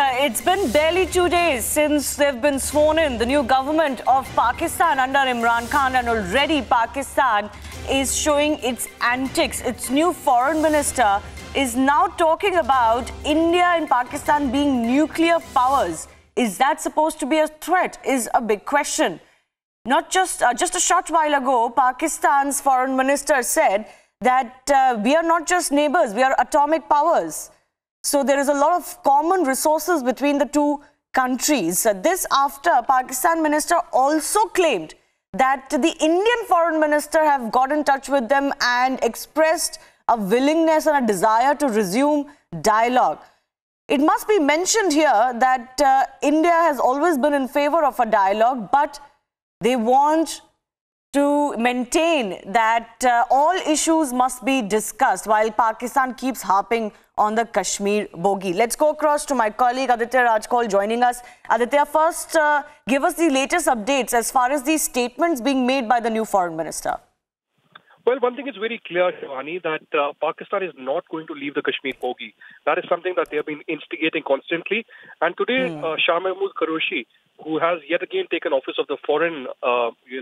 It's been barely 2 days since they've been sworn in, the new government of Pakistan under Imran Khan, and already Pakistan is showing its antics. Its new foreign minister is now talking about India and Pakistan being nuclear powers. Is that supposed to be a threat? Is a big question. Not just a short while ago, Pakistan's foreign minister said that we are not just neighbors, we are atomic powers. So there is a lot of common resources between the two countries. This after Pakistan minister also claimed that the Indian foreign minister have got in touch with them and expressed a willingness and a desire to resume dialogue. It must be mentioned here that India has always been in favor of a dialogue, but they want to maintain that all issues must be discussed while Pakistan keeps harping on the Kashmir bogey. Let's go across to my colleague Aditya Rajkol joining us. Aditya, first give us the latest updates as far as these statements being made by the new foreign minister. Well, one thing is very clear, Shivani, that Pakistan is not going to leave the Kashmir bogey. That is something that they have been instigating constantly. And today, Shah Mahmood Qureshi, who has yet again taken office of the foreign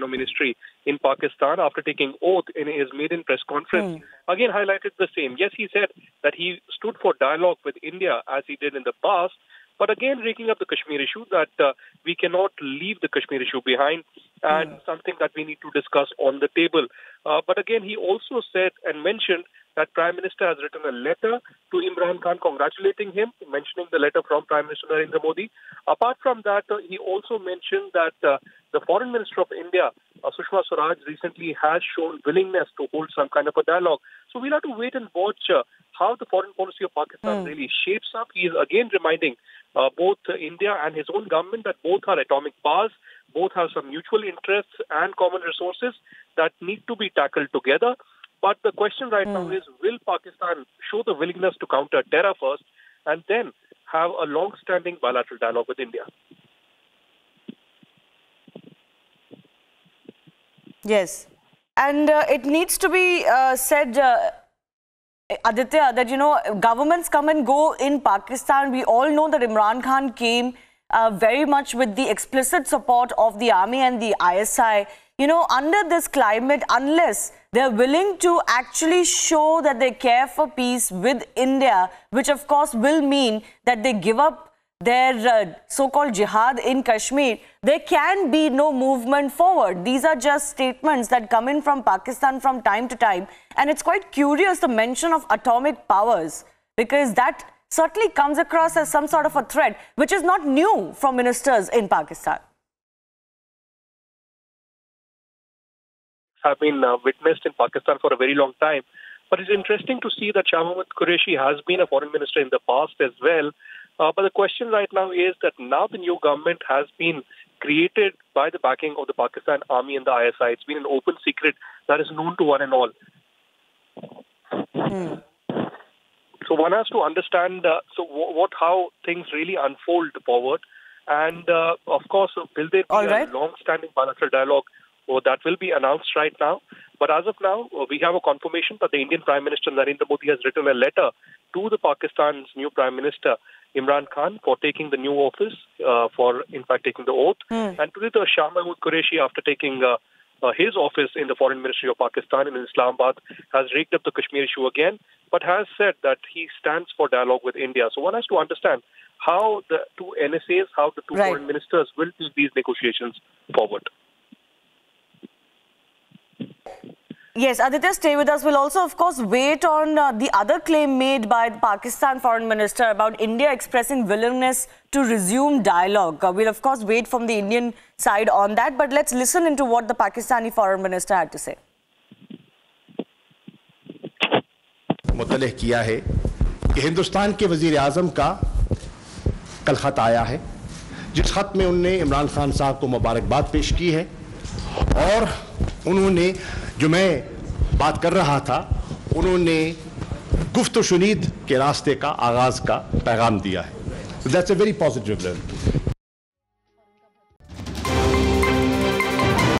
ministry in Pakistan after taking oath in his maiden press conference, again highlighted the same. Yes, he said that he stood for dialogue with India as he did in the past, but again raking up the Kashmir issue, that we cannot leave the Kashmir issue behind and something that we need to discuss on the table. But again, he also said and mentioned that Prime Minister has written a letter to Imran Khan congratulating him, mentioning the letter from Prime Minister Narendra Modi. Apart from that, he also mentioned that the Foreign Minister of India, Sushma Swaraj, recently has shown willingness to hold some kind of a dialogue. So we'll have to wait and watch how the foreign policy of Pakistan really shapes up. He is again reminding both India and his own government that both are atomic powers, both have some mutual interests and common resources that need to be tackled together. But the question right now is, will Pakistan show the willingness to counter terror first and then have a long-standing bilateral dialogue with India? Yes. And it needs to be said, Aditya, that, governments come and go in Pakistan. We all know that Imran Khan came very much with the explicit support of the army and the ISI. Under this climate, unless they're willing to actually show that they care for peace with India, which of course will mean that they give up their so-called jihad in Kashmir, there can be no movement forward. These are just statements that come in from Pakistan from time to time. And it's quite curious, the mention of atomic powers, because that certainly comes across as some sort of a threat, which is not new from ministers in Pakistan. Have been witnessed in Pakistan for a very long time. But it's interesting to see that Shah Mahmood Qureshi has been a foreign minister in the past as well. But the question right now is that now the new government has been created by the backing of the Pakistan Army and the ISI. It's been an open secret that is known to one and all. So one has to understand how things really unfold forward. And of course, will there be a long-standing bilateral dialogue? That will be announced right now. But as of now, we have a confirmation that the Indian Prime Minister Narendra Modi has written a letter to the Pakistan's new Prime Minister Imran Khan for taking the new office, taking the oath. And today the Shah Mahmood Qureshi, after taking his office in the Foreign Ministry of Pakistan in Islamabad, has raked up the Kashmir issue again, but has said that he stands for dialogue with India. So one has to understand how the two NSAs, how the two foreign ministers will take these negotiations forward. Yes, Aditya, stay with us. We'll also, of course, wait on the other claim made by the Pakistan foreign minister about India expressing willingness to resume dialogue. We'll, of course, wait from the Indian side on that. But let's listen into what the Pakistani foreign minister had to say. मुतल्लिक़ किया है कि हिंदुस्तान के वज़ीर आज़म का कल ख़त आया है, जिस ख़त में उन्होंने इमरान खान साहब को मुबारकबाद पेश की है और उन्होंने जो मैं बात कर रहा था, उन्होंने गुफ्त व शुनीद के रास्ते का आगाज़ का पैगाम दिया है. That's a very positive level.